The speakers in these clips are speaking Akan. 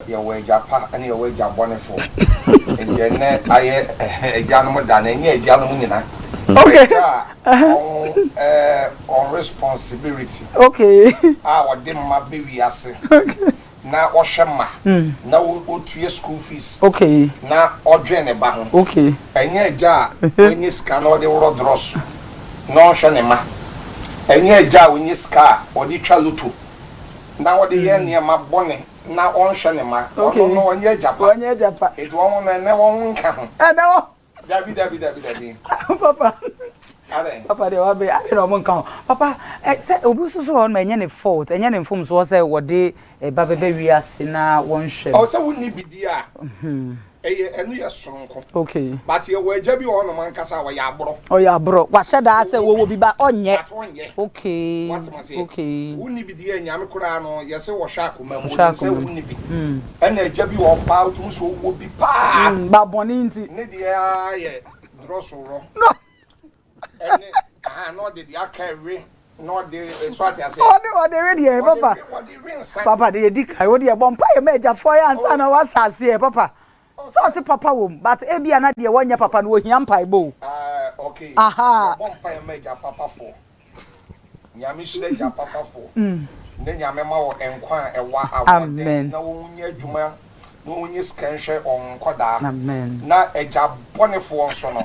your way Japa and your way Jabonefo. And your net, I a gentleman than any gentleman. Okay. On responsibility. Okay. Our dim my baby as Okay. now Oshama. Now we'll go to your school fees. Okay. Now or Jenny Bahon. Okay. And yet, jar when you scan all the road dross. No Shanema. And yet, jar when you scar or the chalutu. Now the year near my bonnet. Now on Shanema. Okay. No one yet Japa. One year Japan. It won't and never won't come. I know. Debbie. Papa. Papa, they will be. I don't want to. Papa, say obusu so on my any fault. And any forms was say what they baby baby as na one share. Oh, so wouldn't be dear. And you are strong. Okay. But you were Jabby on a man casa or ya bro. Oh yeah, bro. What should I say? We will be back on yet. Okay. Okay. Wouldn't be dear Yamakurano, yes, or Shaku, wouldn't be. And a Jabby or Pow so would be pa. Baboninti. Nidia, Drosso. No. And not the Yakari, not the Swati. Oh, the radio, Papa. Papa, the dick. I would have bumpire major fire and son of us has here, Papa. So I say Papa womb, but Ebi and Nadia one year Papa no yampai bo. Okay. Aha. Bumpire major Papa for. Yamishle Papa for. Then Yamema enquire a wa. Amen. No near Juma, no one is cancer on Koda. Amen. Na a job bonneful sono.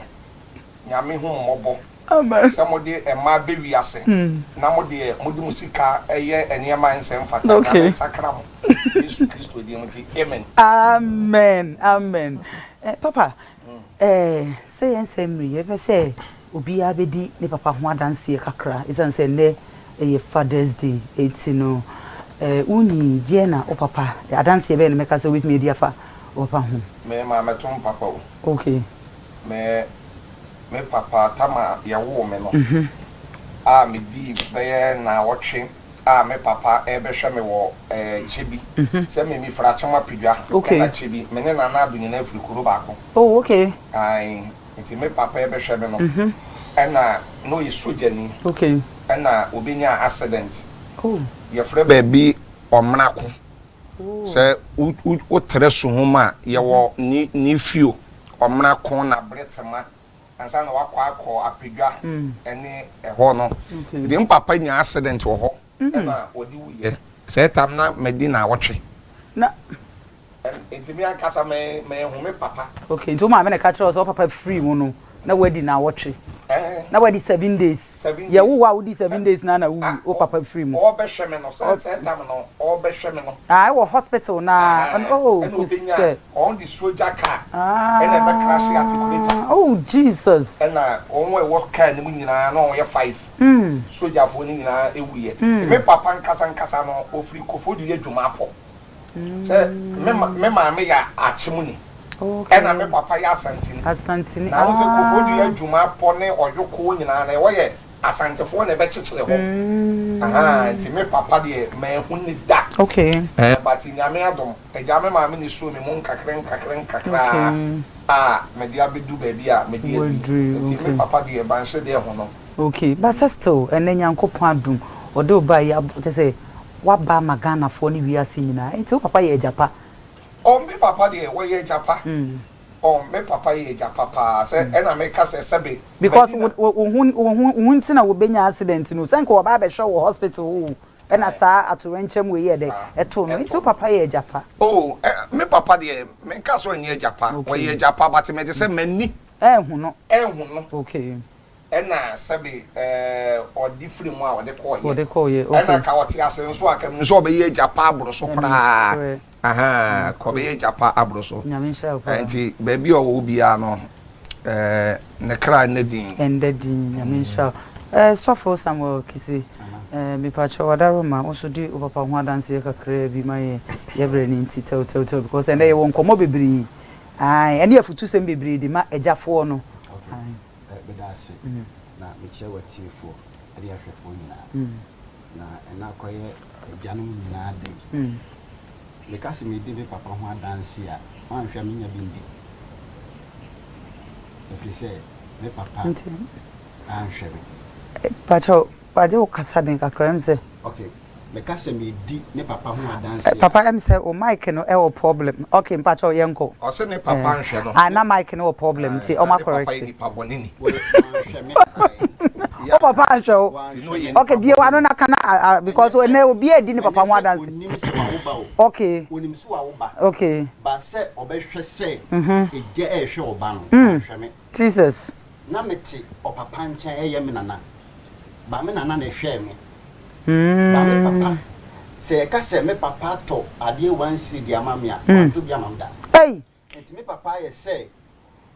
Yami home mobile. Amen. Somebody a my baby as Namodi, Mudumusika, a year and your mind same fact. Okay. Sacram. Amen. Amen. Amen. Papa, say and say me, ever say, Ubi abedi, ne papa one dance ye kakra, is and say ne a Father's Day, 18. Uni, Jenna, or papa, I dance ye ben make us with me, dear fa, or pahum. Me, my tom papa. Okay. Me papa tama ya woman. Me di be na watching. Me papa ebe hwe me wo chibi. Se me frachama pidwa. Na chibi. Me ne na adu nyina afiri ba ko. Oh, okay. Ai, nti me papa ebe hwe me no. Ena no isoja ni. Okay. Ena obenya accident. Oh. Ye frɛ baabi omna ko. Se o tresu homa ye wo ni fio omna ko na bretema. Ansa na wakɔ apigwa ene ɛhɔ no di papa nya accident wɔ hɔ na odi wuye sɛ tam na medina wɔtwe na entimi ankasa me home papa. Okay, nti o ma me na ka kyerɛ o papa free mu no na wadi na wɔtwe na wadi 7 days ye wo wa wodi 7 days na wu o papa free mu o bɛhwɛ me no sɛ tam no o bɛhwɛ me no wo hospital na oh say on the soldier car ena be crash articulator. Oh Jesus. Ena on we work car ni mu nyina na on ye 5 soldier fo ni nyina ewuye me papa nkasa no ofri kofodu ye dwuma apɔ sɛ me ma me ya achimuni. Okay. And I'm papa Asantini. I was a Kofodia Juma Pone or Yoko in an away. Asante for a better. Aha, me papa dear, may who need that. Okay. But in Yamadom, a Yamama ministry, Monka Kakra. Ah, Media do baby, me papa dear, Banshee dear honor. Okay, but still, and then Yanko Pandum, or do buy to say, what ba Magana for we are seeing now? It's papa ye Japa. Oh, me papa dear, where ye Japa? Oh, me papa ye Japa, say, and I make us a sabi. Because Winsina will be an accident, no, Sanko Baba Show Hospital, and I saw at Rencham we had a tone to papa ye Japa. Oh, me papa dear, me castle in ye Japa, where ye Japa, but me just say many. No. Okay. And I sabi or different one what they call you. And I can't tell so I can so be ye Japa broso. Aha, Kobe Japa abroso. And baby or Ubiano Nekra Nedin. And the Dean, I mean, shall suffer somewhere, Kissy. Me patcho Wadaroma also do over one dance a crab be my every tell because and they won't come over be. Aye, and if to send be breed, ma a jaffo no. Na me che wati fo ade ahwefo nyina na ena koye agyanum nyina de me kasi me di me papa ho adanse a anhwe me nya bindi e say me papa anhwe me patcho o kasa den kakra me say okay me ka se me di ne papa ho adanse papa em say o mic no e o problem okay mpacho yenko o se ne papa nhwe no na mic no o problem ti o ma correct papa ni papa bonini o papa nhwe okay bi wa no na kana because o na obi edi ne papa ho adanse okay onim so wa wo ba okay ba se obehwe se eje e hwe oba no hwe me Jesus na meti o papa nchen eye me nana ba me nana na hwe me ba me papa se ka se me papa to ade wan si di amamia to bi amamda hey enti me papa ye say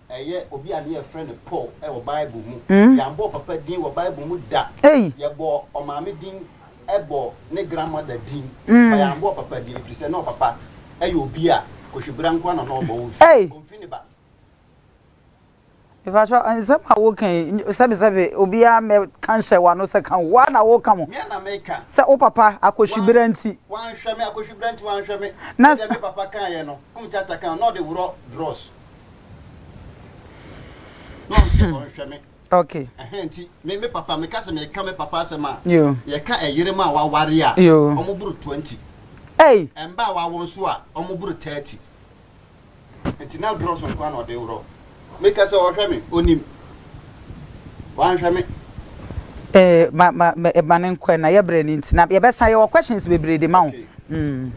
eye obi ane ye friend Paul e wo Bible mu ya mbo papa din wo Bible mu da hey ye bo o ma me din e bo ne grandmother din ba ya mbo papa din fi se no papa e ye obi a ko hwebra nkwa na no bo hey konfini ba if I try and some are working sabe obi a me kan hye wa no se kan wa na wo kan mo me na make se o papa akohwibira nti wan hwe me akohwibra nti wan hwe me na me papa kan ye no Kumchacha kan no de wuro dross no hwe me okay enti me papa me ka se me ka me papa se ma yo ye ka eyire ma wa ware a yo omuburu 20 hey emba wa won so a omuburu 30 enti na dross on kwa no de wuro me ka se o hwe me onim wan hwe me ma nkwe na ye bre ni nti na ye be san ye questions be bre de ma wo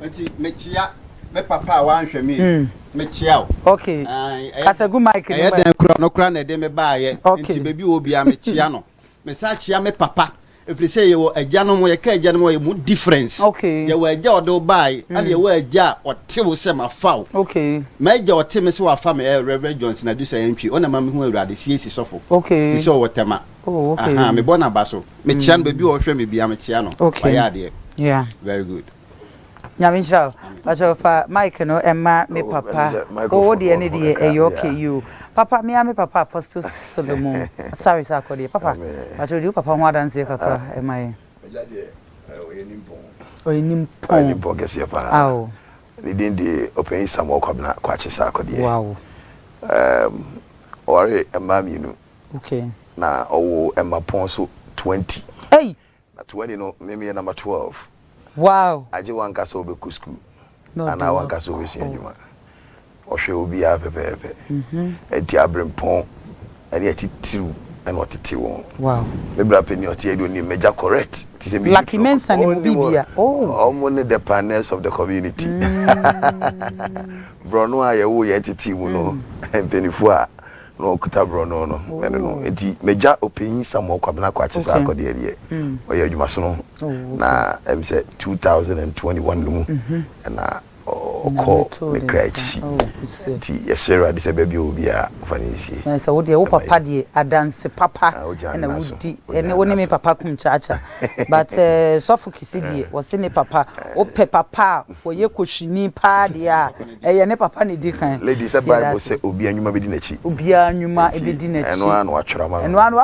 enti me chia me papa wan hwe me me chia o okay kasagu mic ni e den kura no kura na de me ba ye enti bebi obi a me chia no me sa chia me papa efri say ye wo agya no mo ye ka agya no mo ye mu difference okay ye wo agya odo bai and ye wo agya otewo se ma faw okay me agya ote me se wa fa me Reverend Johnson na do say entwi ona ma me hu awurade siesi sofo okay ti so wotema oh okay me bona baso me chia no bebi o hwe me bia me chia no okay ya de yeah very good Nyaminsha bacho fa mic no emma me papa oh de ne de e okay you papa me papa Apostle Solomon sorry sir ko de papa bacho you papa ho adanse kakra emma ye ja de oyenimpon gese pa aw ni din de open samo kwabna kwache sa ko de wow ore emma minu okay na owo emma pon so 20 hey na 20 no me number 12 wow aje wanka so be ku school no ana wanka so be sianjuma o hwe obi a pepepe enti abrempon ani atitiru and otiti won wow me bra peni oti edo ni meja correct ti se me Lucky Mensah ni bibia almost the partners of the community bro no aye wo ye titi mu no empenifu a no kuta bro no no enti meja openi samo kwabna kwache sa akode ere oye adwuma so no na em say 2021 mu na oko me crachi ti yesera de se baby obi a fanisi so wo de wo papa de adanse papa na wudi ene woni me papa Kumchacha but sofu kisidi wo se ne papa o pe papa wo ye kohwini pa de a eye ne papa ne di kan ladies the bible say obi anwuma be di nachi obi anwuma e be di nachi eno anu atwera ma eno anu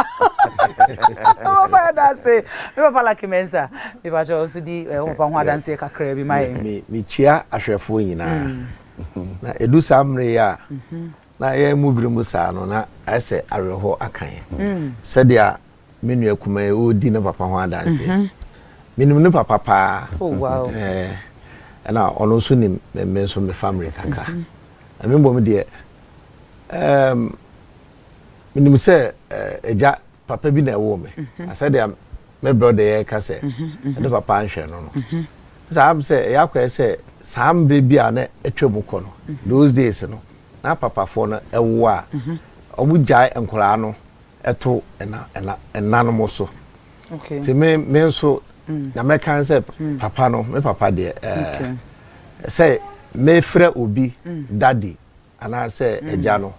papa da say me papa Lucky Mensah me ba jo so di papa ho adanse kakra bi mai me chia ahwefo nyina na edu samre ya na ye mubiri musa no na ase areho akan sadia menu akuma e odi na papa ho adanse minum ne papa pa oh wow na ono so ni me so me family kaka me mbom de minum se eja papa bi na ewo me asadia me brother ye ka se ne papa anhwe no sam se yakwa se sam baby ana etwemu ko no those days no na papa for no ewo a omujai enkola no eto ena no mo so okay ti me so na me kan se papa no me papa de say me frɛ obi daddy ana say eja no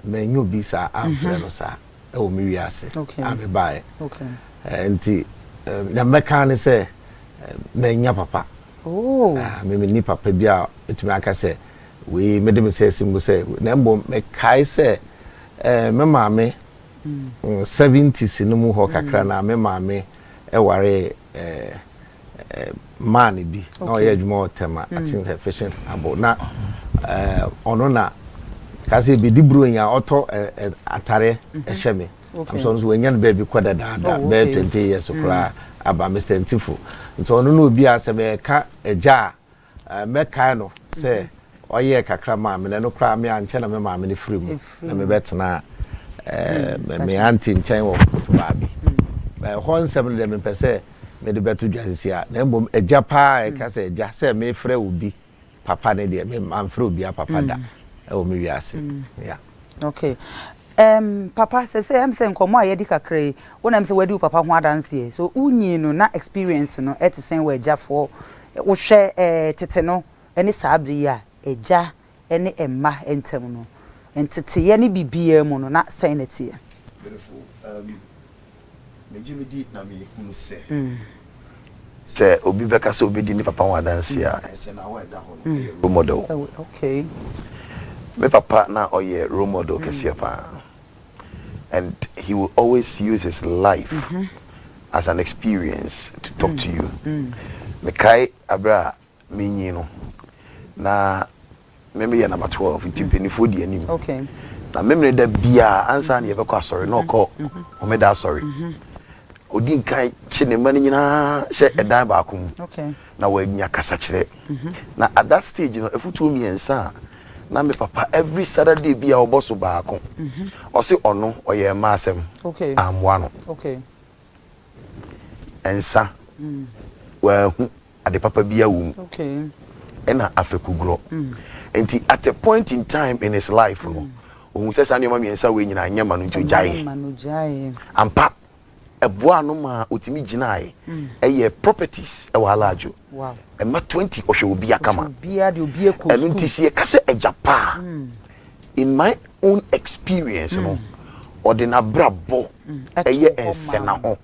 me nyu bi sa amfrɛ no sa e wo mi wiase ame bae okay enti na me kan se me nya papa oh me ni papa bi a etumi aka se we me dem se simu se na mbom me kai se me maame 70s no mu ho kakra na me maame e ware man bi na o ye adwuma otema I think say fishing abo na ono na kasi bi dibro nya oto atare e hye me am so we nya baby kwada da be 20 years okra aba Mr. Ntifo nti ono no obi a se me ka eja me kai no se oye kakra ma me no kra me anche na me ma me ne frem na me betena me anti nchen wo kutuba bi ho nsem de me pese me de beto dwasisi a na mbom eja pa e ka se eja se me frɛ obi papa ne de me am frɛ obi a papa da e wo me wiase yeah okay papa say am say nkomo a yedi kakra wona am say wadi papa ho adanse so unyi no na experience no etisen we eja for wo hwɛ tete no ene sabri a eja ene emma entem no entete ye ne bibia mu no na sen na tie beautiful mejimidi na me hunu se obi beka se obi di ni papa wa dance a se na ho eda ho no role model okay me papa na oye role model kese pa and he will always use his life as an experience to talk to you me kai abra me nyi no na meme ya number 12 ntimpinifo di anim okay na meme da bia ansa na ye beko asori na okọ o me da asori odi nkan chine mani nyina hye edan ba akum okay na wa nya kasa kire na at that stage no efutu miensa na me papa every Saturday bia oboso ba akum o se ono oye ma asem okay amwa no okay ensa wa hu ade papa bia wum okay ena afekugro enti at a point in time in his life no ohun se sanu ma miensa we nyina anya manu nti jai ampa eboa no ma otimi ginae eye properties e wa alajo wow e ma 20 ohwe obi akama bia de obi ekọ enu nti sie kase ejapa in my own experience no ordina brabo eye ensena ho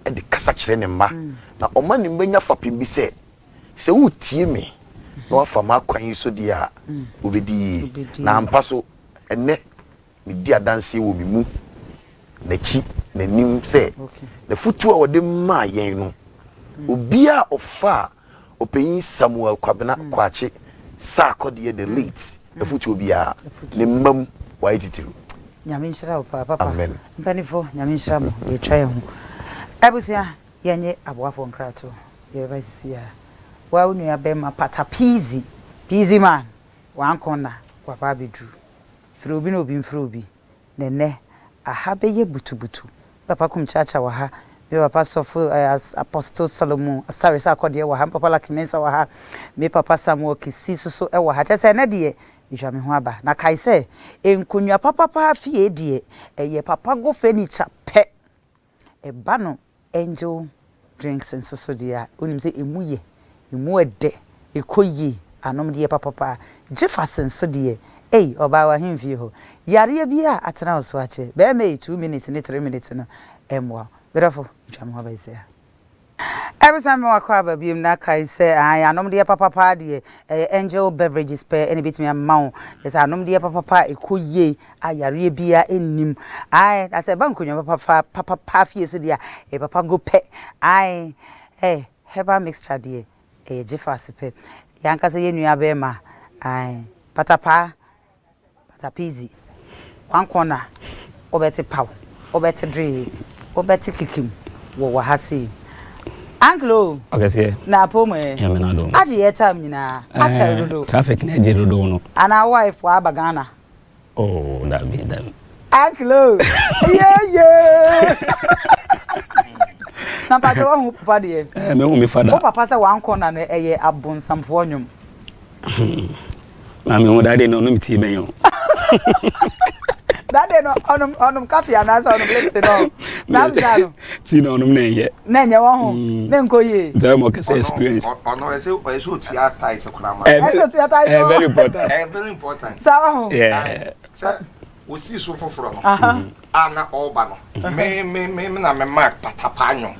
e de kasa kire ne mma na oma ne mbanya fapim bi se utie me no afa makwan so dia obedi na ampa so ene me di adanse wo mimu na chi na nim se na futu a wode ma yen no obia ofa openyin Samuel Kwabena Kwache sa akode the late na futu obia ne mam wa ititiru nyame nshira papa amen mpanifo nyame nshira mo ye twa ho abusia yenye aboafo nkrato ye ba sisia wa unu ya bema Patapaa Peasy man wan kona kwa babedu firi obi na obi mfiri obi nene aha beye butubutu papa Kumchacha wa ha me papa sofo as Apostle Solomon sorry sa akode wa ha papa Gladys Mensah wa ha me papa Samuel Kisi so e wa ha chese na de ihwa me ho aba na kai se enkonwa papa fie de eye papa go furniture pe e ba no angel drinks and so dia unim se emuye emu ede ekoyi anom de papa Jefferson so de oba wa hemfie ho yare bia atena so ache be me 2 minutes ne 3 minutes no emwa berafo twam ho ba ise every time I call baby na kai say anom de papa de angel beverages pe ene bitimi amount yes anom de papa ekoye ayare bia ennim I say bankonyo papa fie so dia papa go pe heba mixture de Jefferson pe yanka se yenua be ma Patapaa one corner obeti paw obeti dre obeti kikim wo ha sei anglo okay na pome ya me na do aji yetam nyina acha dodo traffic na je dodo no ana wife wa bagana oh that be them anglo yeah na pa jo hu papa de me hu me fada o papa se one corner na eye abonsamfo nyum na me hu dade no mi ti ben yo dade no onum cafe anasa onum late no na mzano ti no onum na ye na nya wo ho na nkoye tell mo kase experience ono ese tia tight kuna ma very important very important sawa ho yeah we see so foforo no ana oba no me na me mark Patapaa nyom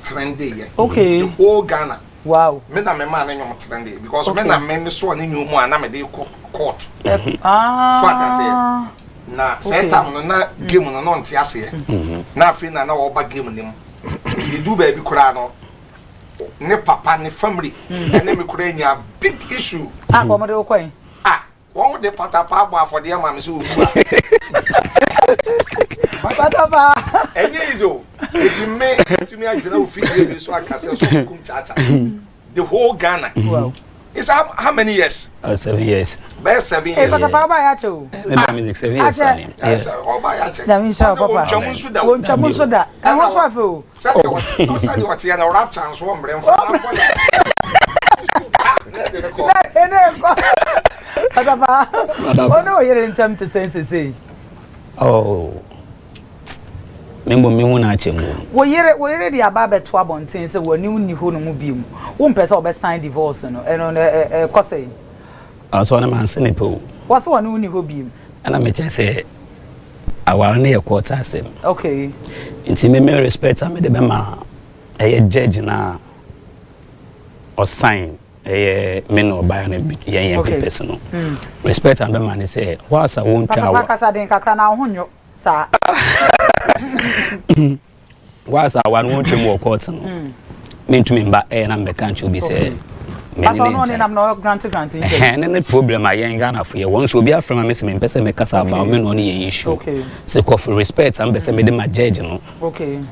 trendy ye okay the whole Ghana wow me na me man nyom trendy because me na me so na nyom ana me dey court so I can say na setam no na game no no ntia se na afi na oba game nim e do baby kura no ne papa ne family ene me kura nya big issue ko mo de okwan won de Patapaa bo afode ma me so obu Patapaa. Any is all. It's me to me. I don't feel so. I can say so. Kumchacha. The whole Ghana. Wow. It's how many years? 7 years. Best 7 Hey, years. Patapaa ba ya cho. Maybe music 7 years. Yes, all by a check. That means papa. Won chamu so da. And what's wa fe o? So say what you are rap chance one brain for. Patapaa. Oh no, you didn't attempt to say. Oh. Membo me hu na achemu. Wo yere di aba beto abonten se woni unni ho no mu biem. Wo mpese obe sign divorce no. Eno kose. Also na man sene po. Wo so woni unni ho biem. Ana me che say awar na ye court asem. Okay. Nti me respect am de be ma judge na or sign me no buy na yen person no. Respect am be ma ne say whilst I won't try. Papa kasa den kakra na ho nyo sa. Whilst I won't try more court no. Me to me ba na me kan chu be say But no ni nam no grant. No problem I yen Ghana for you. Once we be from me say me person me kasa about me no ni issue. Okay. So for respect am be say me dey my judge no. Okay.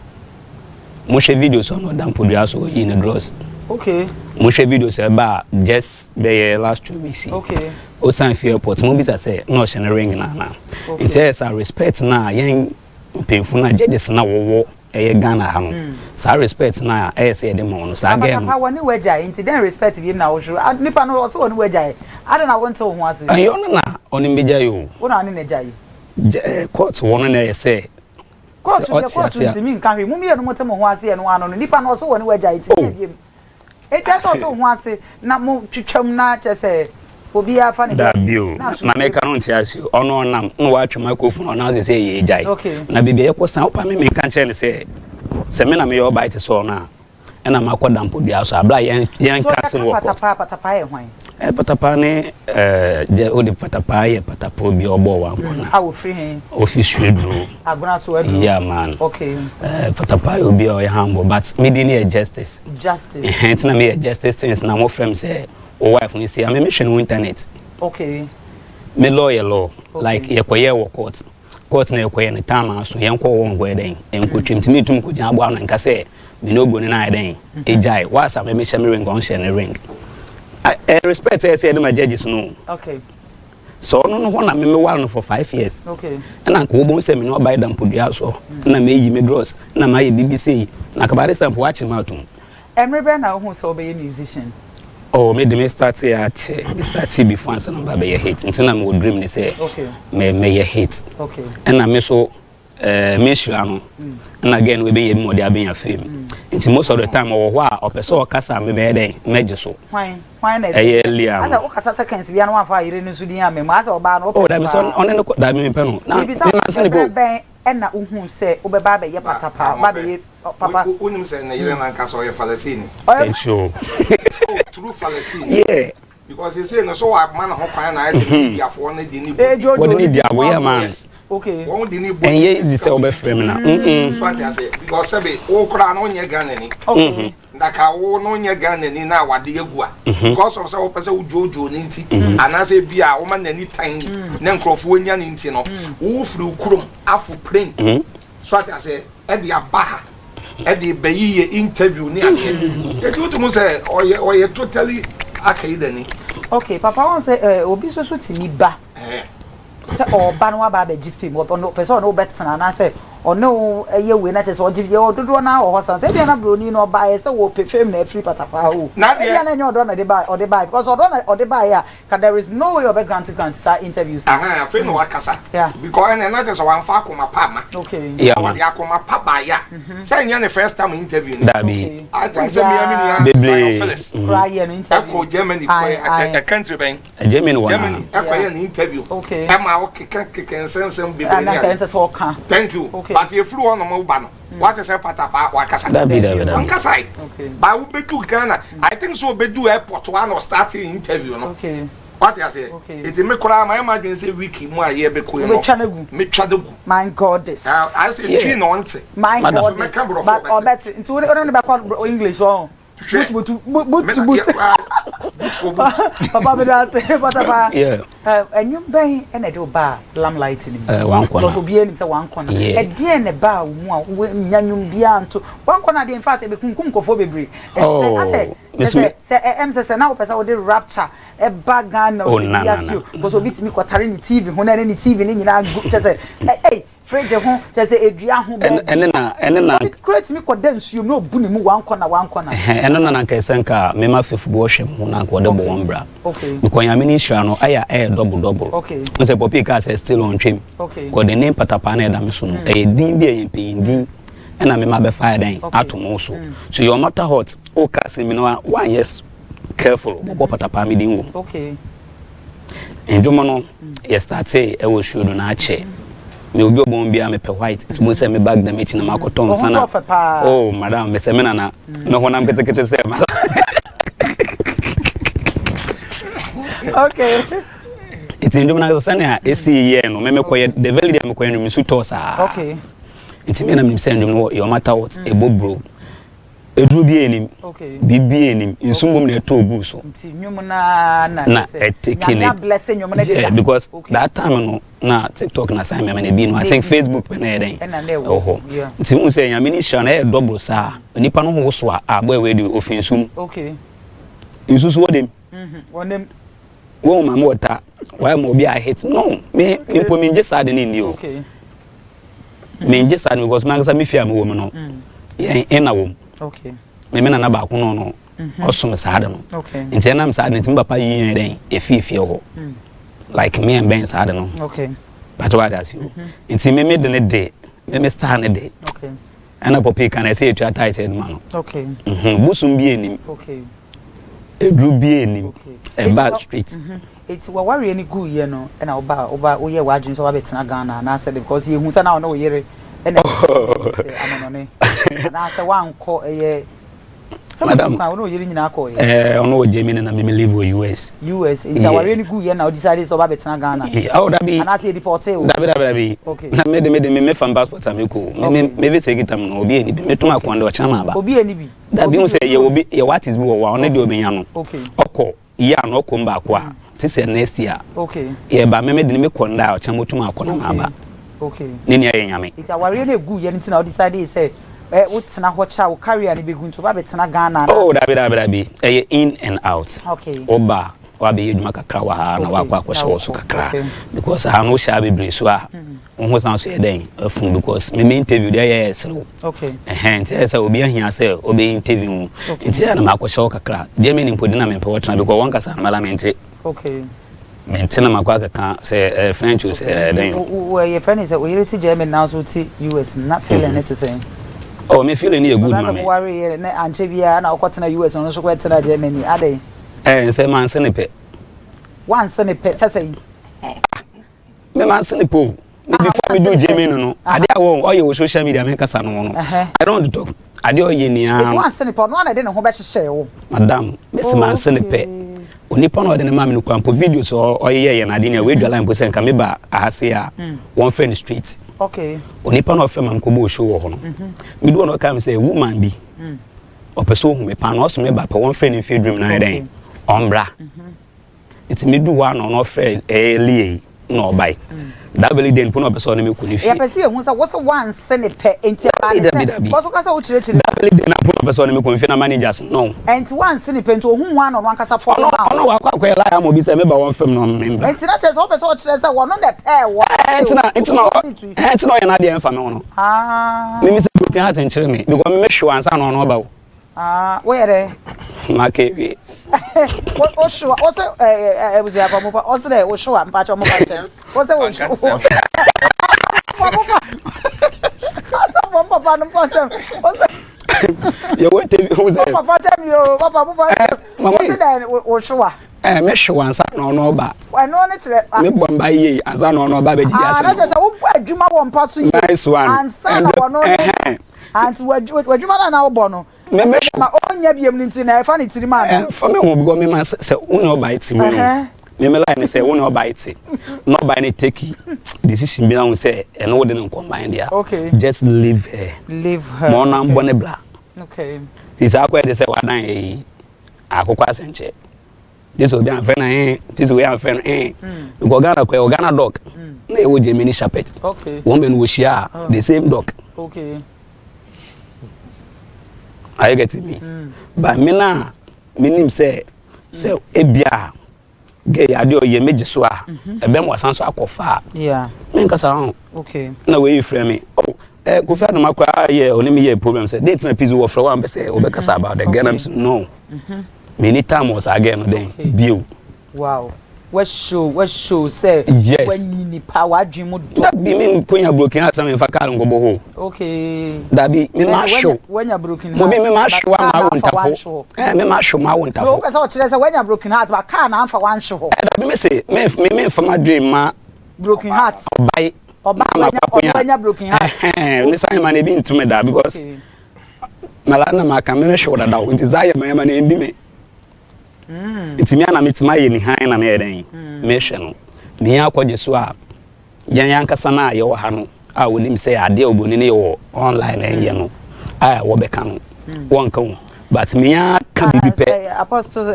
Mo share videos on dan produce so in the draws. Okay. Mo share videos about just the last 2 weeks. Okay. O san fi airport mo be say no share ring na. It is a respect na yen painful na judges na wo Ghana ha no. Sa respect na say dem no sa game. Papa woni wagya nti den respect bi na wo huru. Nipa no so woni wagya. Ade na won to ho ase. Ayo na oni meja yo. Wo na ne gya. Court won na say court nti mi nkan hwe mu me no motem ho ase no ano no nipa no so woni wagya nti biem. Eti so to ho ase na mo twetwam na che say obi afa ne da bio na me kan nti ase ono nam no wa atwa microphone na say ye jai na bibia ye ko san opa me kan che ne say se me na me yo bite so na e na makoda mpodua so abla yen kase wo ko patapaa e hwan patapaa ne o de patapaa ye patapaa bi obo wa mbona a wo free hen office dro agona so edu yeah man okay patapaa obi o ye humble but me dey near justice hence na me justice things na mo frame say o wife ni say am me hwe no internet okay me lawyer like ye koye wo court na ye koye ne time so yen ko won go eden en ko twim timi tum ko jan abo an nka say me no go ne na eden ejai was am me share me ring on share ne ring I respect say my judges no okay so no ho na me war no for 5 years okay na nka wo say me no buy dam podua so na me yi me gross na ma ye BBC na ka bare stamp watch ma tum emrebe na wo so be musician. Oh, me start here. Me start before and some baby hit. Until I would dream. They say, okay, me hit. Okay. And I me so me shano. And again we be more there being a film. It's most of the time or or person kasa me be there me so. Why na? Earlier. Asa o kasa seconds bi anu afa ire ni so din am. Ma asa oba no. Oh, that be so on no that be me pe no. Na me say go. Na uhun say obeba be ye patapaa ba be papa unim say na yire na kasa o ye falasini sure true falasini yeah because you say no so wa man ho pan na say media for na di ni what need dia boy man okay won di ni and ye easy say obe frame na so I say because say o kra na onye Ghana ni okay ndaka wo no onye Ghana ni na wade egu a because of say o pese wo jojo ni nti ana say bia wo man na ni tan na nkrofo onya ni nti no wo firi ukrom afu plane so I say e dia baha e di bayi interview ni ake e ti utumu say oye totally akaidani okay papa won say obi so timi ba say oba no aba ba gi film no person no betina na say ono eye we na say ogi ye ododo na o hosan say bia na broni no ba say wo pe film na free patapaa o na dia na nyo do na de ba because odo ba ya there is no way of a grant start interviews I feel no wakasa because and na just one fa akoma pa ma okay yeah wa de akoma pa ba ya say nya the first time interview that be I think say me Phyllis cry an interview ko Germany for a country ben Germany an interview okay am I can sensem be thank you but if you want no ba no what is a patapaa wakasa that be wankasa okay ba wo bedu Ghana I think so bedu airport one or starting interview no okay what you say it me kura my imagine say wiki mu a ye be ko no me twadagu my god this I say tree no want my god but or bet into only be call English oh but Papa, Patapaa. Yeah. And you bang and I do bar lamplight in one corner. Also, be in one corner. Yeah. A dear and a bar, when Yanum beyond to one corner, in fact, a kumko. Oh, I said, now, as I would rapture a bag gun of you, because we beat me quartering TV, when any TV in our group, just say, hey. Fred Jehon, just a Adrian, and then it creates me condense you know, boom, one corner. And then I can send me my fifth worship when I got double one bra. Okay. Because I'm minister, no, I air double. Okay. Because a poppy cast is still on trim. Okay. Because the name Patapaa Damisun, a DB in and I'm a fire dying at also. So your matter hot, oh, casting me no 1 yes, careful, what Patapaa me do. Okay. And Domino, yesterday, I was sure on our chair. Me obi obon bia me pe white it mo say me bag da me china ma koton sana oh madam me say me nana me honam kete say ma okay it ndo na sana esi ye no me koye the very day me koye no me su to sa okay it me na me say ndo your matter what e bobro edru bi enim okay bibi enim insumbom na eto ogu so nyum na etekini blessing nyum na yeah, because that time no na TikTok na sign me na bi no I think Facebook pe na den oh nti mu say nyame ni sha na e double sa nipa no ho so a boy we di ofinsum okay isusu wodem wonem wo ma mo ta why mo bi a hit no me impo me nje sa de ni ni o okay me nje sa because man sa me fia me wo me no yeah na wo okay me na ba ko no osum saade no okay nti na am saade nti papa yi den efifie ho like me and Ben saade no okay but what does you nti me de ne de me star ne de okay ana popi kan I say you are titled man okay busum bi enim okay edru bi enim e back street it's wa worry any good ye no na oba wo ye wadwun so wa betena Ghana na say because ye hu sa na wo yere na say amonone na say wan ko ye madam no yiri nyina ko ono Germany na me live in US it's our really good here now decided so ba betena Ghana oh that be and I say deported that be okay na me fan passport ameko me be say gitam no obi eni bi me tuma kwande o chama ba obi eni bi that be say ye obi ye what is bi wo wa ono de obi nya no okay okọ ya no okọ mba kwa ti say next year okay ye ba me de me konda o chama tuma akọ na ba okay ni ni ye nyame it's our really good here nti na decided say what's na hocha wo career ni be gun to ba betena Ghana oh that be in and out okay oba wa be yeduma kakra wa ha na wa kwa kwhye so kakra because I no sha be bre so a won ho san so eden afun because me interview there yes okay nti say obi ahia say obi interview nti na ma kwhye kakra dey me ni mpodi na me pe wotna because won kasa na mala mente okay mente na makwa kaka say French say then your friend is we really German now so to US not feeling it to say oh me feeling a good man I'm worry na anche bia na okotena US no so kwetena Germany ade say man senipe one senipe say me man senipe before me do Germany no ade awo oye wo social media me kasa no I don't talk ade oye ni a it's one senipe no na de ne ho be hye wo madam me man senipe onipa no de ne ma me no kwampo videos oye ye na ade ne we dwala impo se nka me ba ahase a one friend street okay onipa no fe mam ko bo show wo ho no me do no come say woman bi opeso hu me pa no so me ba pe one friend in field dream na den ombra it me do one no friend lie no buy that belly den put no person me kuni fi ya pese hu sa what's one senipe enti because o kasa wo chire that belly den put no person me kuni fi na managers no enti one senipe enti ohun one no kasa for no wa kwa lie mo bi say me ba one film no me enti na chese o pese o chire say wo no the pair wo enti no ya na de enfa me no me say broken heart en chire me because me hwe ansa no ba wo where make o show o say e buzu apa mo pa o say o show am pa cho mo pa che o say o show mo papa no pa che o say you want to who say papa che mi o papa mo pa o say that o show me hwe ansa no ba wa no ne chire me bomba ye ansa no ba be di ase na che say wo adwuma wo mpa so yi nice one ansa na wo no anti wadwuma na wo bo no me ma onya biem nti na efa ne tiri ma no for me wo go me ma say woni oba iti mo me line say woni oba iti no buy any take decision bi na wo say eno wo de no combine there okay just leave her mo na mbo ne bla okay ti sa akwa de say wadan akokwa asenche this will be a friend, this way a friend, because Ghana dog, they would Gemini Shepherd. Okay. Woman will share the same dog. Okay. I get me. But me now, me say, Ebia, gay adio ye major swa, a bem was answer far. Yeah. Make us around. Okay. No way you frame me. Oh, go find my cry, yeah, only me a problem. Say, that's my piece of one, but say, because about the Ghanaians, no. Many times was again, then, view. Wow. What show say? Yes. When you need power, dream would that be mean when you're broken heart, something for Carl go home. Okay. That be me ma show. When you're broken heart. Me ma show ma won't tafo. Me ma show ma won't tafo. No, because what say when you're broken heart, but can't am for one show. That be me say, me for my dream ma broken heart. Buy. When you're broken heart. This time man be into me that because malana ma can me show that out. It is I my man endi me. It's me na meet my in high na me den. Me hwe no. Me akwaje so a yan kasa na ye wo ha no. A wonim say ade oboni ne ye online enye no. A wo beka no. Won kan. But me aka bibi pe. Apostle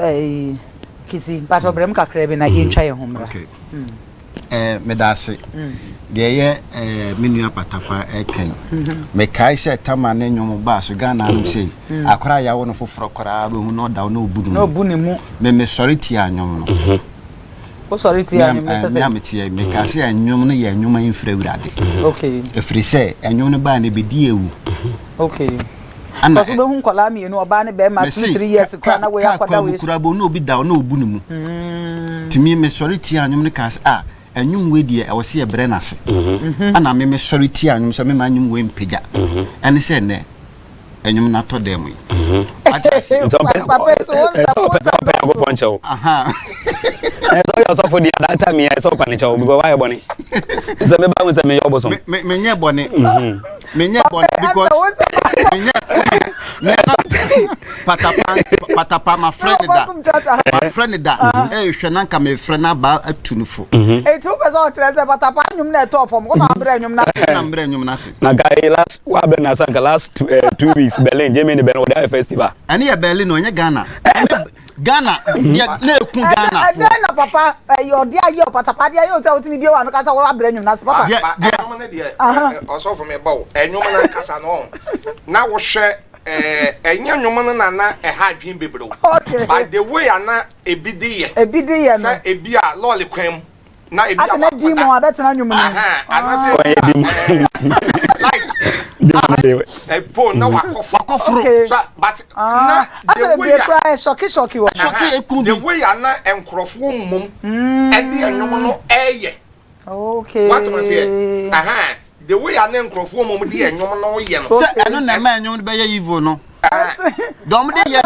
Kisi, but obrem kakra be na yentwa ye homra. Okay. Medase. De ye menua Patapaa eken. Me kai se tama na nwom ba so Ghana am sei. Akora ya wo no foforo kora be hu no da no obudu. No buni mu. Me sorry ti anwom no. O sorry ti anwom me se. Me ti me ka se anwom no ye anwom infra wurade. Okay. Efri se anwom no ba na be di ewu. Okay. Ana so be hu kola mi enu oba ne be ma 2-3 years kwa na we akwada we. Kura bo no obi da no obunu mu. Timi me sorry ti anwom no ka se anyum we die e wo se e bre na se ana me sorry ti anyum so me ma anyum we mpega ene se ne anyum na to dem yi papa so go poncho aha so you so for the that time so panicho because why boni so me ba mo se me yo boso me nye boni because Patapaa my friend da hwe nanka me friend na ba atunufo e tu person trese Patapaa nyum na to form ko na abra nyum na se na guy last wa be na sanka last 2 weeks Berlin Germany be no da festival ani ya Berlin no nya Ghana na ekun Ghana and then papa your dear your Patapaa dear you say otimi bi wa no kasa wa abra nyum na se papa nyum na de also for me bawo nyum na kasa no na wo hwe enya nyom no na ha adwen bebro by the way ana ebidi ye no ebi a lolly kwam na ebi a na di mo abetena nyom no ana se light po na wakofro so but na the way cry shocky wo the way ana enkrofo mum e de nyom no eye okay what man say the way an enkrofo mum de nyom no ye no se eno na ma nyom be ye evil no dom de ye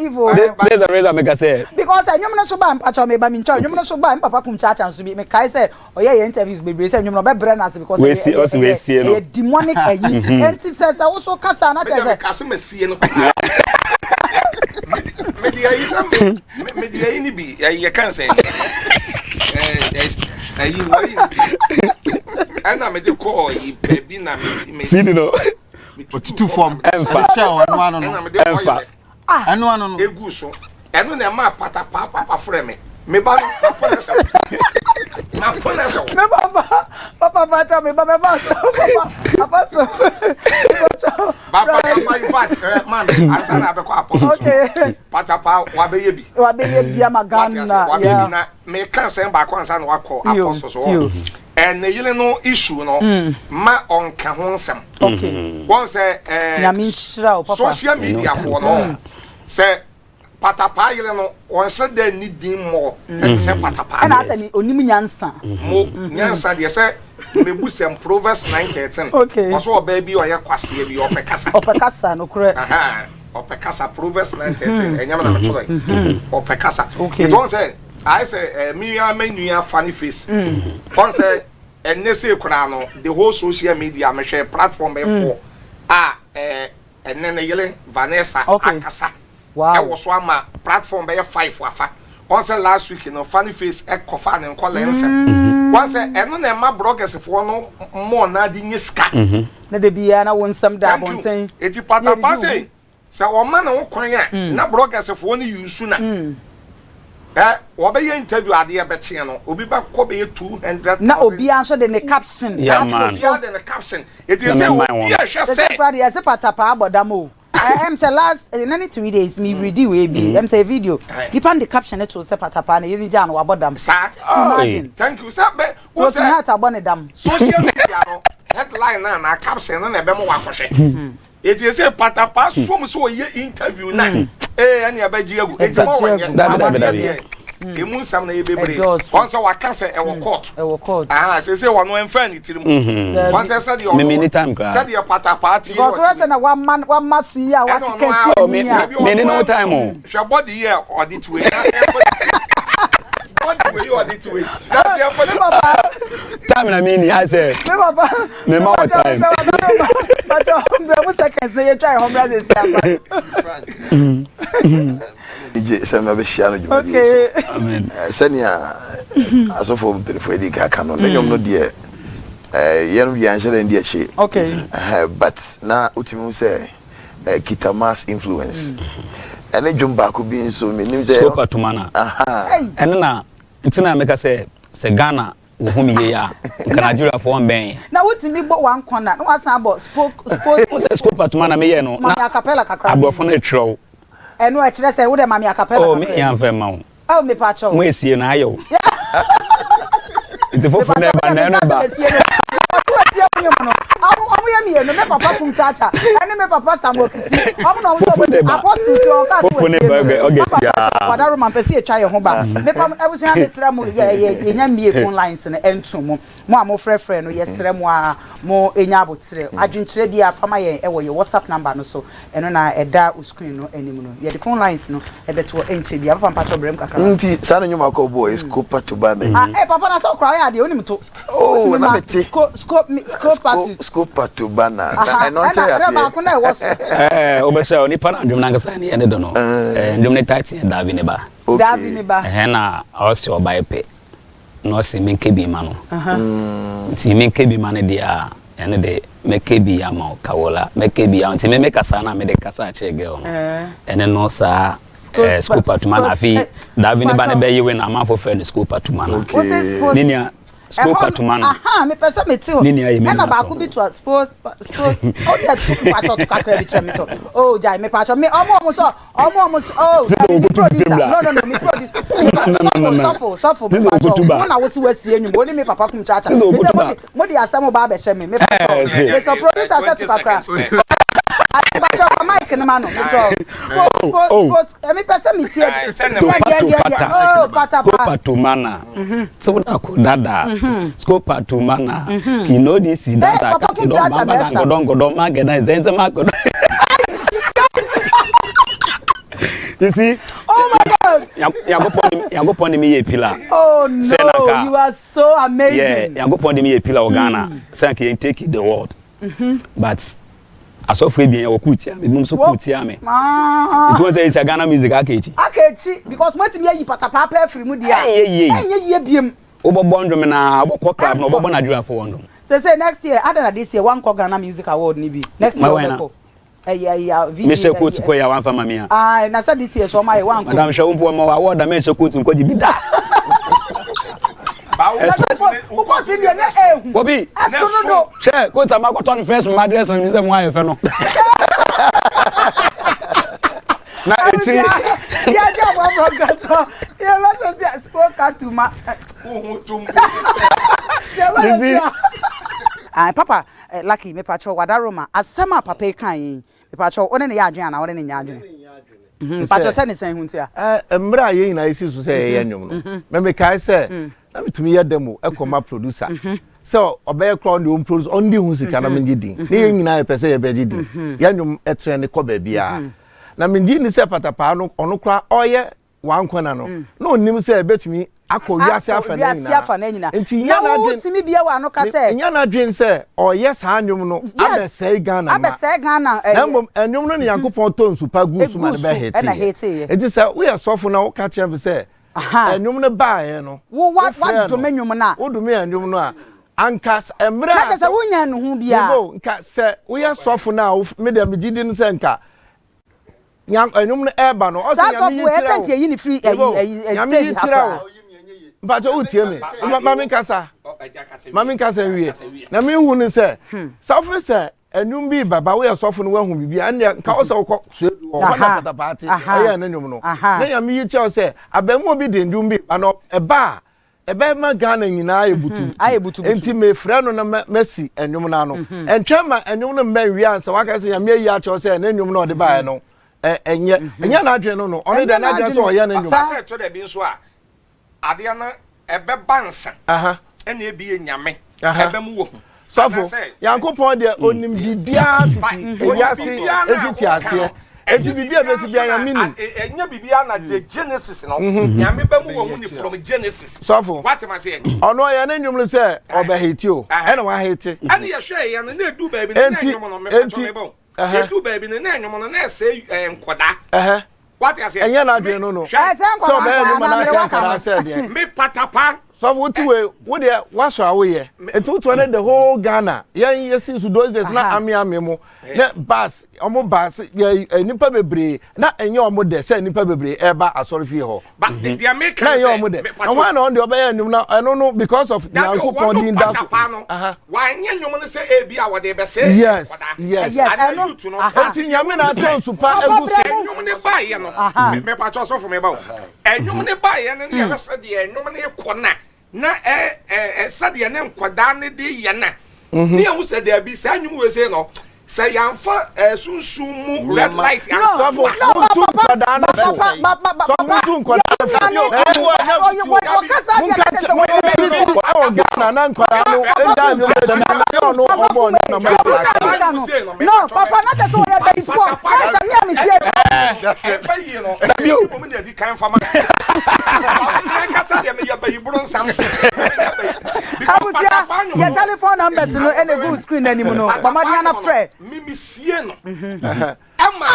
evil there's a reason make I say because nyom no so ba mpacho me ba mi ncho nyom no so ba papa Kumchacha so bi me kai say oye interviews bebre say nyom no be brand because we see no demonic ayi enti say also kasa na say kasa masie no media yi sam media yi ni bi ye kan say ayi wori ana me de call yi baby na me see no otutu form emfa anu anu no egu so enu na ma Patapaa frame me ba ma pona so me papa bacha me ba so papa so papa invite man answer na be ko apology okay Patapaa wa be ye bi amagana ya na me kan say ba ko answer na wa ko apostle so and yele no issue no ma onka ho nsem okay won say nyamishra papa social media for no say Patapaa yele no won say da ni din mo e say Patapaa na say onim nyansa mo nyansa de say mebu sem Proverbs 9:13 okay also oba bi oye kwase bi opekasa no kure opekasa Proverbs 9:13 enyama na mechola opekasa it won say I say me and funny face. One say and they say the whole social media me share platform for and then yele Vanessa akasa. Wow. I was one ma platform be 5 wafa. One say last week funny face e kofa na call ensem. One say eno na ma bloggers for no more na di nyiska. Na de bia na wonsam da bonten. Eti Patapaa say o man na wo kwan a na bloggers for no use na. Obe interview ade beche no obi ba ko be 200 na obi answer the caption the caption it is say obi a hwe say brother yes Patapaa abodamo am say last in any 3 days me ready we be am say video depend the caption it to say Patapaa na yiri ja no abodam imagine thank you sir be wo say hat abonedam social media no headline na caption na be mo wakohwe it is say Patapaa so ye interview na any abaji agu e mo wanye emu sam na yebebre once waka say e wo court say one no enfan ni tirim once say the me time cry say the Patapaa ti because we say na one man su ya wa kekesi me no time o hwe body here audit we what do you audit we that's here for the time na me ni I say me papa me ma what time but 100 seconds na you try 100 seconds Ije sema be shia no juma. Okay. Amen. Senia asofo mpelefo edi ka no. Nyom no de yenu bi anhele ndi achi. Okay. But na utimi say kita mass influence. Ene dwumba ko bi nso me nim say Scope atumana. Ene na ntina meka say Ghana wo hu miye ya nka Nigeria for ben. Na wutimi gbo one corner. No asan about Scope atumana me ye no. Na acapella kakra. Abrofo na etro. Eno e kire say wo de mami acapella. Oh me yan fe ma wo. Oh me pacho. Mo esie na ayo. Iti fofo na ba na ba. Omo ye mi no me papa Kumchacha. Ene me papa Samokisi. Omo no so apostle to on ka so. Fofo ne ba ogesia. Wadaro man pese e twa ye ho ba. Me pam ebusun abesra mo ye nya mie phone lines no entum mo a mo frefre no ye sre mo a mo enya abotire adwinkyire bia fama ye e wo ye WhatsApp number no so eno na eda o screen no anim no ye the phone lines no e beto enche bia papa pacho brem kakra nti sana nyoma ko boy scope Patapaa papa na so kra ya de onim to na meti scope Patapaa na I know say as obesha oni pana ndum na ngasa ni ene do no ndum ne tight Davi ne ba na osi obaepe no si menkebi ma no nti menkebi ma ne dia ene de mekebi ya ma kawola mekebi ya nti me mekasa na me de kasa che girl no ene no sa Scope Patapaa na fi Davi ne ba ne be yewe na amafo fe ne Scope Patapaa na ninia Scope Patapaa me pesa meti ho na ba ku bi to sports o dia tu pato to kakra bi chemi so oh jai me pato me omo so oh no me produce suffer me pato na wo si wasi enyu mo ni me papa Kumchacha mo di asamo ba be hye me pato me so producer set to kakra Bacho mic na mano so sports me pesa meti oh Patapaa so na ko dada Scope Patapaa you know this is dada godon magena zenze magodo you see oh my god yagopon me ye pillar oh no you are so amazing yeah yagopon me ye pillar Ghana say can take the world but asofo ebien ya wokutia me mum so kutia me it was say Ghana music akechi because what me yi Patapaa pa free mu dia enye biem Obobo ndom na obokọ club na obobo na Nigeria for ndom say next year other this year one Ghana Music Award ni bi next year obeko me se quote ko ya wan fama me na say this year so my one madam show mpo mo award me se quote ko jibi da ba wo ko ti dia na Bobby no she quote am ko turn first my address me say mo aye fe no na etiri ya ja mo progress ya ma so say spoke Patapaa papa lucky me pacho wadaro ma asema papa kan me pacho one ne ya adwen na one ne nya adwen pacho se ne san huntia mra ye na isi so say ye nwom no me kai say na metumi ya demo ekoma producer so obey crown the producer on the hu sika na menje din ne ye nyina ye pese ye beje din ya nwom etre ne ko ba bia na menje ni say Patapaa no ono kra oye wankwana no no nim say betumi akọwiase afa na nyina enti ya na adwen timi bia wa no ka say ya na adwen say o yes anwom no abesai Ghana na mbom anwom no ne Yankopon to nsupa gu su ma ne be hete enti say we asofo na wo ka che be say anwom no baaye no wo wa dome nwom na wo dome anwom no a ankas emra na say wo nya no hu bia nka say we asofo na me de megidi no say nka nyam enum no eba no o se nyam yi tira o yi ni free stage hapa mpacho utie me mami kasa wie na me hu ni se sofre se enum bi baba we sofo no wahu bibia ande ka o se wo so o na Patapaa ati eya na nyum no na nyam yi che o se abamu obi de ndum bi ano eba ma Ghana nyina ayebutu enti me frɛ no na mesi enwum na no entwema enwum no mba wi ansa waka se nyame yi acho se na enwum no de bae no enye na adwe no no ono de na adwe so oye na enwum sa to de bi nso a ade na ebe bansa ene ebi nyame ebe mu wo hu sofo yankopon de onim bibia fiti ewiase efiti ase enti bibia besi bia yamini enya bibia na the Genesis no nyame ba mu wo hu ni from Genesis sofo what am I saying ono ya na nwum se obeheti o ena wa heti ane ye hwe ya na edu ba bi na nwum no me pato me bon edu ba bi na nwum no na ese nkoda what am I saying enya na adwe no so be no na se akara se de me Patapaa so what we dey waso awoye etutu na the whole Ghana yan yesi su those days na ame mo na bus omo bus nipa bebre na enye omo de say nipa bebre eba asorifie ho but the American na enye omo de and why na on the obey anum na eno no because of yankopon din da so why enye nyum no say e bia wo de be say yes eno enti nyame na asen super egu se nyum ne ba ye no me pacho so for me ba enyum ne ba ye ne ye be say de enyum ne kona na sade ne nkwada ne de ye na ne hu se de bi sa nwum we se no se yanfa sunsun mu red light yanfa tu nkwada na so tu nkwada na nkwada no enda nyo na no omo na no papa na te so ya be before esa mi ami tie ba yi no bi o mo ne di kan fa ma ka sa de me ya ba yi buru nsam abusia your telephone numbers no ene go screen anim no mama dia na frɛ mimi sie no ama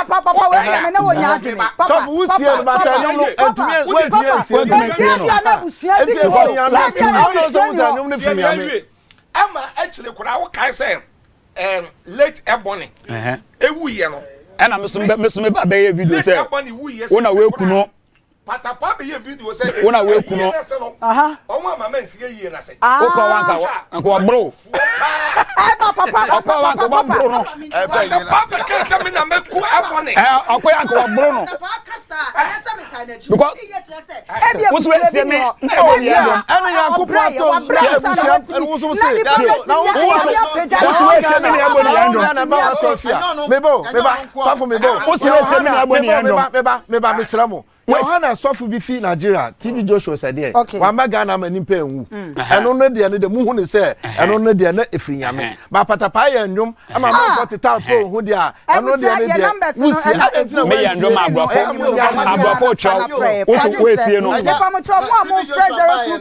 papa we ya me na wonya adwene so fu usie no mata no entumi entumi sie no ama actually kura wo kai say late ebony ewu ye no ɛna mesome ba be video say wona we kuno Patapaa be ye video say wona we kuno omo mama nsiye yie na say wo ko wanka wa bro papa wanka wa bro no papa ka say me na meku ebony akoya wanka wa bro no because what's we say me na ebony ya ena yankopon ato ya wo so say na wo say me na ebony ya na ba Sofia mebo sofo mebo wo say me na ebony ya meba mesramo Yohana sofu bi fi Nigeria TV Joshua said there wa magana ma nimpa enwu eno no de ne de mu hu ne se eno no de na efrinyame ba Patapaa ya ndwom ama ma 40 tal po hu de a eno de ne de wusi me ya ndwom abrafo chow wo efie no papa mo chow mo frɛ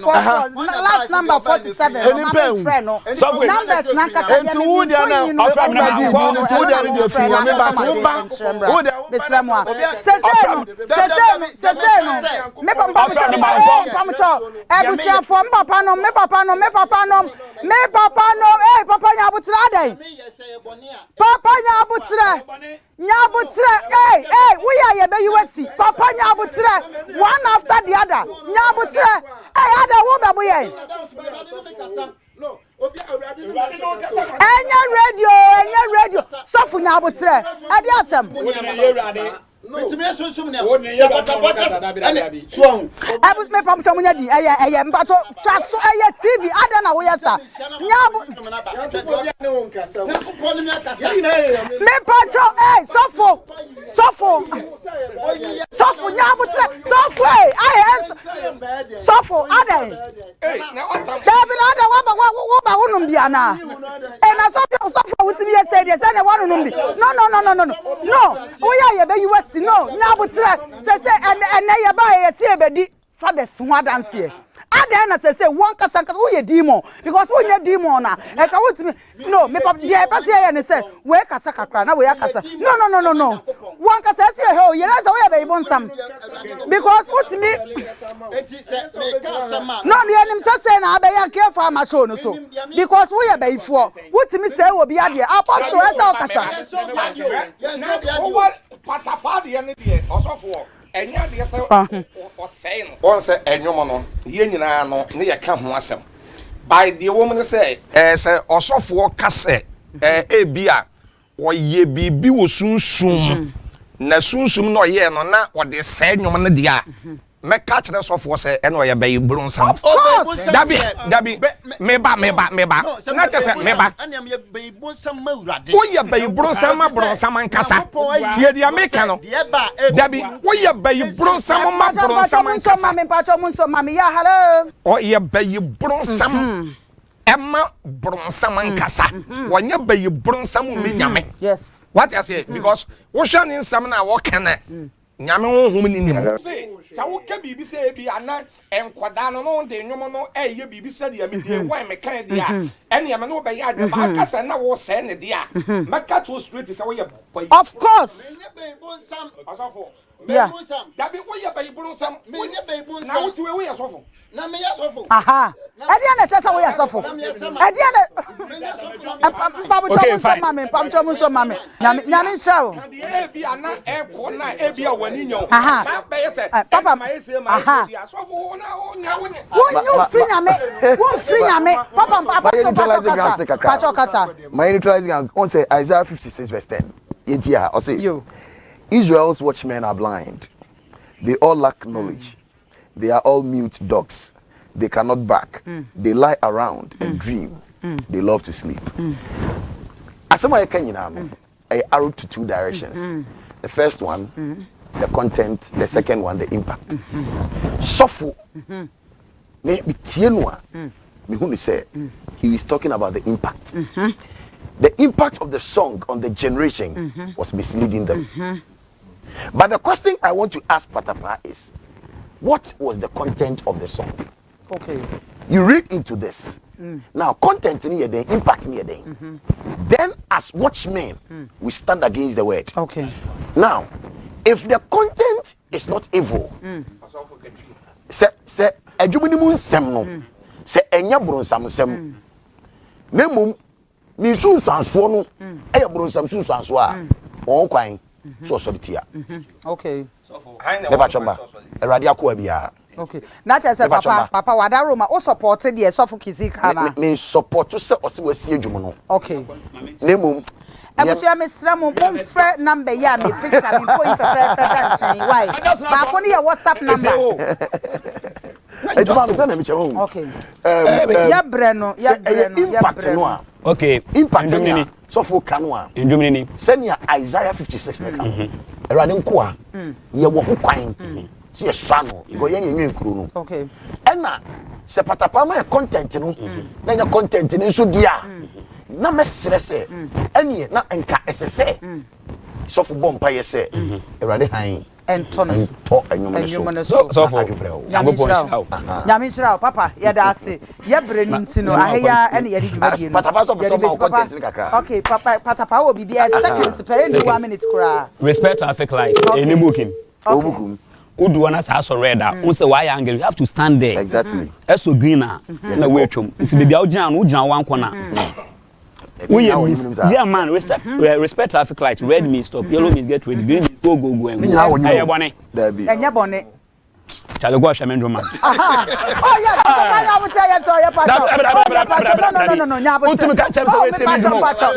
0244 last number 47 nimpa frɛ no sofu numbers na kasa de wu de na afra na wu de ne de efrinyame ba wo de besramo a sese no me papa mo ebusia fo me papa no papa nya butra dai papa nya butra we are ye be USC papa nya butra one after the other nya butra ada wo be boye enya radio sofu nya butra ade asem Mitime sunsun ne Patapaa suon abus me pam chomunya di eye mbacho twaso eye TV ada na wo yesa nyabu me pacho sofo nyabu sofo sofo ada David ada wo ba wonum bia na na sofo wutimi yesa de se na wonum bi no wo ya ye be US no nyabutre se ene ye ba ye si ebedi fathers ho adanse there na say one kasa who ye demon because who ye demon na e ka wot me no me papa dey pass here and say we kasa kakra na we kasa no one kasa say he o ye na say we be ibonsam because wot me no the enim say na abeya care for ma show no so because we ye be ifo wot me say obi ade apostle say o kasa Patapaa de ne de osofo enya de say o say no on say enwom no ye nyina no ne ye ka ho asem by the woman say say osofo ka say ebia wo ye bibi wo sunsum na sunsum no ye no na wo de say enwom ne de a me catch the sofo say eno ye be bronsam dabi meba na che say meba wo ye be bronsam nkasa tie dia meka no dabi wo ye be bronsam nkasa mami ya hello o ye be bronsam Emma bronsam nkasa wonya be bronsam menyame yes what I say because wo hwa ni nsam na wo kana nyame honhom ni nim sa wo ka bibi se bi ana enkwada no de nwom no eye bibi se de me de wan me kan de a ene me no be ya de ba kasa na wo se ne de a meka to straight se wo ye boy of course asofo yeah dabi wo ye be bronsam wo ye be bronsam na wo ti we ye asofo na me ye asofo aha edi na tesa wo ye asofo edi na babu chomu so mame nyame show e bi ana e ko na e bi a wani nyo aha be ye se papa ma ye se asofo na wo ne won free nyame papa pacho kasa my neutralizing on say Isaiah 56 verse 10 yetia o say Israel's watchmen are blind. They all lack knowledge. They are all mute dogs. They cannot bark. They lie around and dream. They love to sleep. As I can I arrow to two directions. The first one, the content. The second one, the impact. Sofo. Me tienwa. Me who say he is talking about the impact. The impact of the song on the generation was misleading them. But the question I want to ask Patapaa is, what was the content of the song? Okay. You read into this. Now, content in the impact in the Then, as watchmen, we stand against the word. Okay. Now, if the content is not evil, say ejuminimun sem no, say enya bronsam sem. Nemum ni sunsanso no, eya bronsam sunsanso a, on kwan. So solitia. Okay. Never chamba. Eradi akwa bia. Okay. Na che say papa wada Roma o support the sofo kizika na. Me support to say osi wasi adwumu no. Okay. Nemum Ebusia me sra mo frɛ number ya me picture me phone fe dan chan why. Ba ko ne your WhatsApp number. It's about say na me chewo. Okay. Ya bre no. Okay. Impact ni sofo kanwa. Ndwumini. Senia Isaiah 56 na kan. Erade nko a ye wo ho kwan. Se swa no, go ye nwen kuro no. Okay. Ena se Patapaa ma content no, na nya content ni so dia. Na mesere se, ene na enka esese. Sofo bompa ye se. Erade han. Entones. So for Nyame nhyira papa ya da ase ya bre ni ntino ahya ene ya di dwumadie no okay papa Patapaa wo bibia seconds per any 1 minute kura respect traffic light any booking obukum udu wana sa so red a won say why angle you have to stand there exactly eso green na we twom nti bibia wo gina no wo gina wanko na yeah man respect traffic light red means stop yellow means get ready green means go and go ayebone enya bone chale go hwe mendro man oh yeah I will tell you so ya pacho no nyabo utumi ka chem say we say me pacho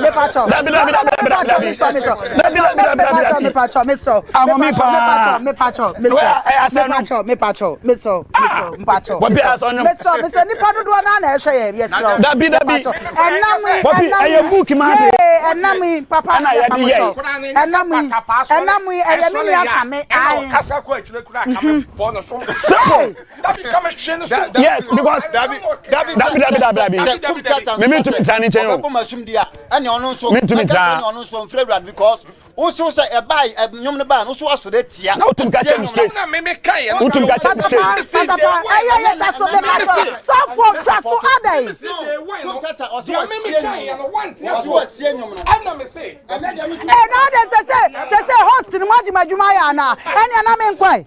ni padu do na na ehwe yes ro dabi enam book man enam papa na ya pacho enam eyemi ni asame ai kasa ko akire kura kame no so dabi kama hwe no so yes because dabi me to me try ni chen o ko masum dia ene ono so me to me try ono so flavor because also say e buy nyom ne ba no so aso de tia na utum ka check straight na me kai utum ka check straight Patapaa aye taso de maso so for taso adai Kumchacha also me kai no want also sie nyom no ana me say na de se host ni majima juma ya na eni na me nkwai